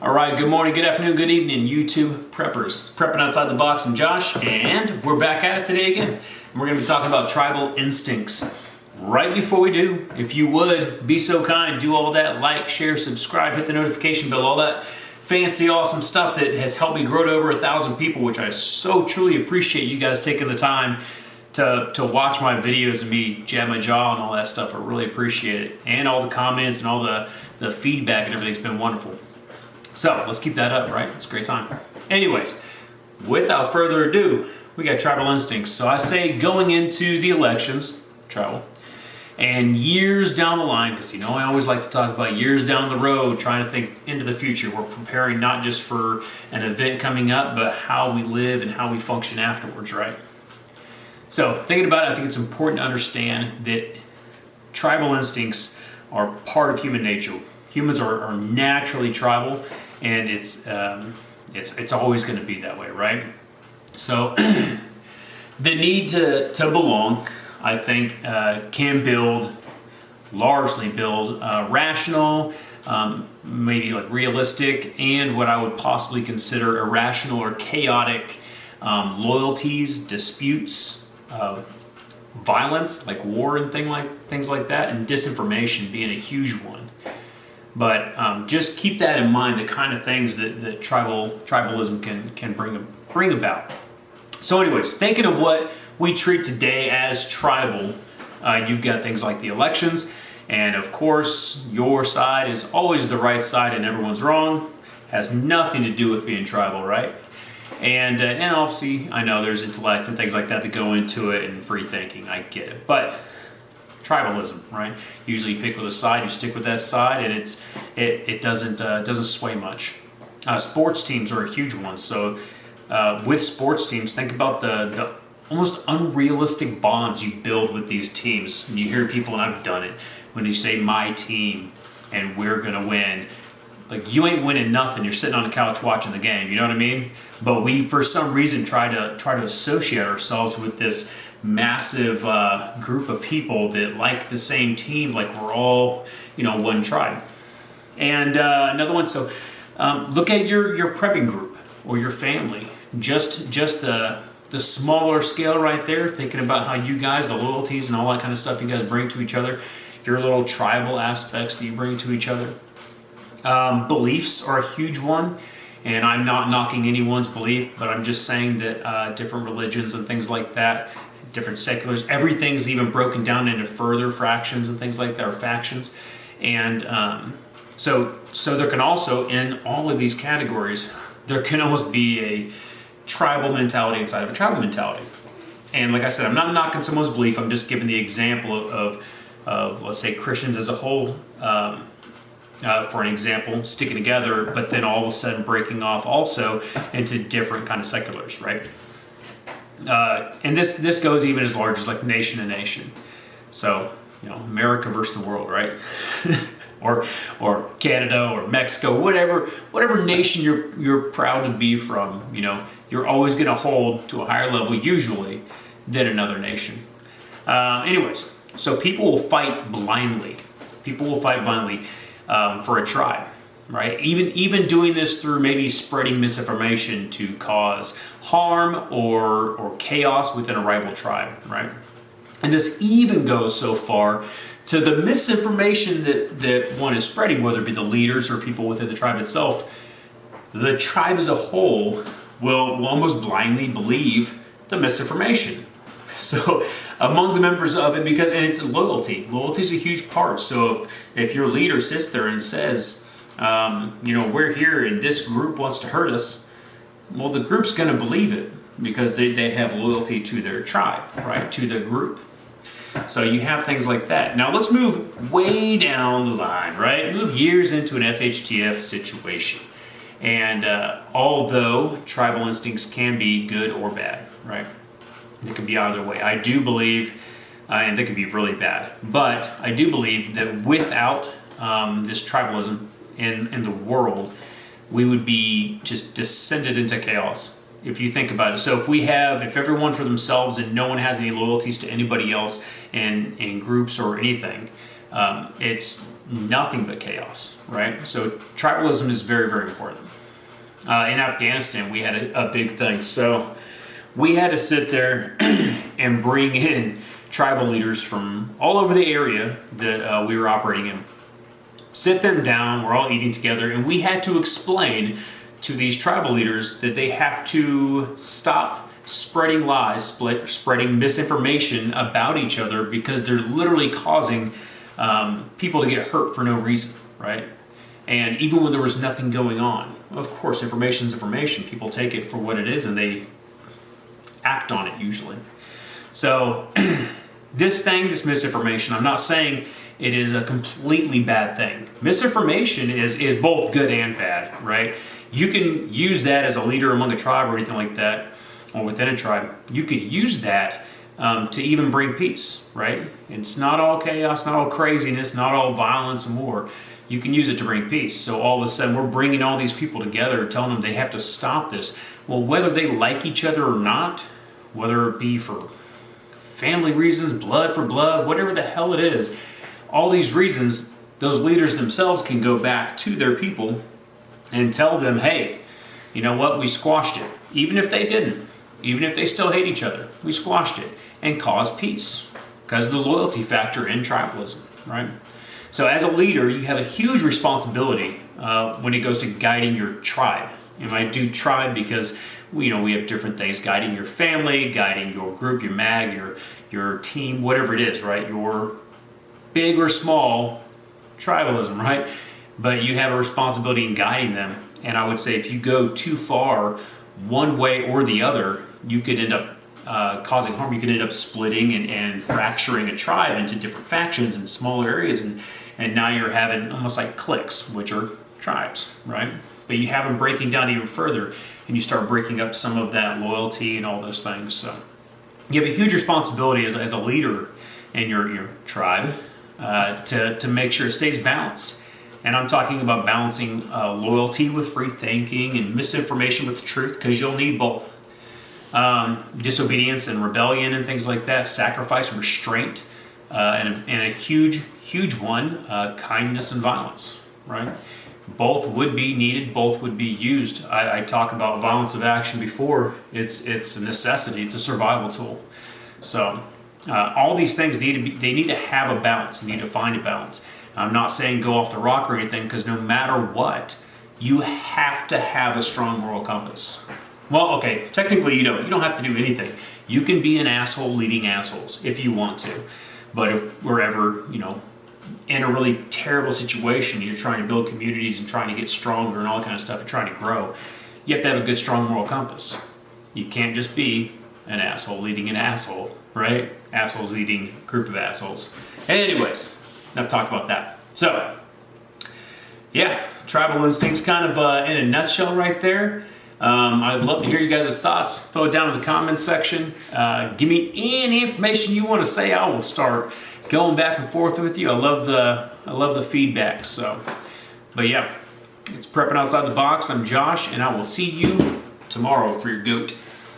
All right, good morning, good afternoon, good evening, YouTube preppers. It's Prepping Outside the Box. I'm Josh, and we're back at it today again. And we're going to be talking about tribal instincts. Right before we do, if you would, be so kind, do all that, like, share, subscribe, hit the notification bell, all that fancy, awesome stuff that has helped me grow to over 1,000 people, which I so truly appreciate you guys taking the time to watch my videos and me jab my jaw and all that stuff. I really appreciate it. And all the comments and all the feedback and everything's been wonderful. So let's keep that up, right? It's a great time. Anyways, without further ado, we got tribal instincts. So I say going into the elections, tribal, and years down the line, because you know I always like to talk about years down the road, trying to think into the future. We're preparing not just for an event coming up, but how we live and how we function afterwards, right? So thinking about it, I think it's important to understand that tribal instincts are part of human nature. Humans are naturally tribal, and it's always going to be that way, right? So the need to belong, I think, can largely build rational, maybe like realistic, and what I would possibly consider irrational or chaotic loyalties, disputes, violence like war and things like that, and disinformation being a huge one. But just keep that in mind, the kind of things that tribalism can bring about. So anyways, thinking of what we treat today as tribal, you've got things like the elections, and of course your side is always the right side and everyone's wrong. Has nothing to do with being tribal, right? And obviously I know there's intellect and things like that go into it, and free thinking, I get it. But tribalism, right? Usually you pick with a side, you stick with that side, and it doesn't sway much. Sports teams are a huge one. So with sports teams, think about the almost unrealistic bonds you build with these teams. And you hear people, and I've done it, when you say my team and we're gonna win. Like, you ain't winning nothing. You're sitting on the couch watching the game. You know what I mean? But we, for some reason, try to associate ourselves with this massive group of people that like the same team, like we're all, one tribe. And another one. So look at your prepping group or your family. Just the smaller scale right there. Thinking about how you guys, the loyalties and all that kind of stuff you guys bring to each other. Your little tribal aspects that you bring to each other. Beliefs are a huge one, and I'm not knocking anyone's belief, but I'm just saying that different religions and things like that, different seculars, everything's even broken down into further fractions and things like that, or factions. And so there can also, in all of these categories, there can almost be a tribal mentality inside of a tribal mentality. And like I said, I'm not knocking someone's belief, I'm just giving the example of let's say Christians as a whole, for an example, sticking together, but then all of a sudden breaking off also into different kind of seculars, right? And this goes even as large as like nation to nation. So, America versus the world, right? or Canada or Mexico, whatever nation you're proud to be from, you're always going to hold to a higher level usually than another nation. Anyways, so people will fight blindly. For a tribe, right? Even doing this through maybe spreading misinformation to cause harm or chaos within a rival tribe, right? And this even goes so far to the misinformation that one is spreading, whether it be the leaders or people within the tribe itself. The tribe as a whole will almost blindly believe the misinformation. So among the members of it, and it's loyalty. Loyalty is a huge part. So if your leader sits there and says, we're here and this group wants to hurt us, well, the group's going to believe it because they have loyalty to their tribe, right, to their group. So you have things like that. Now let's move way down the line, right? Move years into an SHTF situation. And although tribal instincts can be good or bad, right? It can be either way. I do believe, and they can be really bad, but I do believe that without this tribalism in the world, we would be just descended into chaos. If you think about it. So if everyone for themselves and no one has any loyalties to anybody else in groups or anything, it's nothing but chaos, right? So tribalism is very, very important. In Afghanistan, we had a big thing. So we had to sit there and bring in tribal leaders from all over the area that we were operating in. Sit them down, we're all eating together, and we had to explain to these tribal leaders that they have to stop spreading lies, spreading misinformation about each other, because they're literally causing people to get hurt for no reason, right? And even when there was nothing going on, of course, information is information. People take it for what it is and they act on it usually. So this misinformation, I'm not saying it is a completely bad thing. Misinformation is both good and bad, right? You can use that as a leader among a tribe or anything like that, or within a tribe. You could use that to even bring peace, right? It's not all chaos, not all craziness, not all violence and war. You can use it to bring peace. So all of a sudden we're bringing all these people together, telling them they have to stop this. Well, whether they like each other or not, whether it be for family reasons, blood for blood, whatever the hell it is, all these reasons, those leaders themselves can go back to their people and tell them, hey, you know what, we squashed it. Even if they didn't, even if they still hate each other, we squashed it and caused peace because of the loyalty factor in tribalism, right? So as a leader, you have a huge responsibility when it goes to guiding your tribe. And I do tribe because we have different things, guiding your family, guiding your group, your mag, your team, whatever it is, right? Your big or small tribalism, right? But you have a responsibility in guiding them. And I would say if you go too far one way or the other, you could end up causing harm. You could end up splitting and fracturing a tribe into different factions and smaller areas. And now you're having almost like cliques, which are tribes, right? But you have them breaking down even further, and you start breaking up some of that loyalty and all those things. So you have a huge responsibility as a leader in your tribe to make sure it stays balanced. And I'm talking about balancing loyalty with free thinking and misinformation with the truth, because you'll need both. Disobedience and rebellion and things like that, sacrifice and restraint, and a huge one, kindness and violence, right? Both would be needed, both would be used. I talk about violence of action before. It's a necessity, it's a survival tool. So all these things need to have a balance, you need to find a balance. I'm not saying go off the rock or anything, because no matter what, you have to have a strong moral compass. Well, okay, technically you don't have to do anything. You can be an asshole leading assholes if you want to. But if we're ever, in a really terrible situation, you're trying to build communities and trying to get stronger and all that kind of stuff and trying to grow, you have to have a good, strong moral compass. You can't just be an asshole leading an asshole, right? Assholes leading a group of assholes. Anyways, enough talk about that. So, yeah, tribal instincts kind of in a nutshell right there. I'd love to hear you guys' thoughts. Throw it down in the comments section. Give me any information you want to say. I will start going back and forth with you. I love the feedback. So, but yeah, it's Prepping Outside the Box. I'm Josh, and I will see you tomorrow for your goat.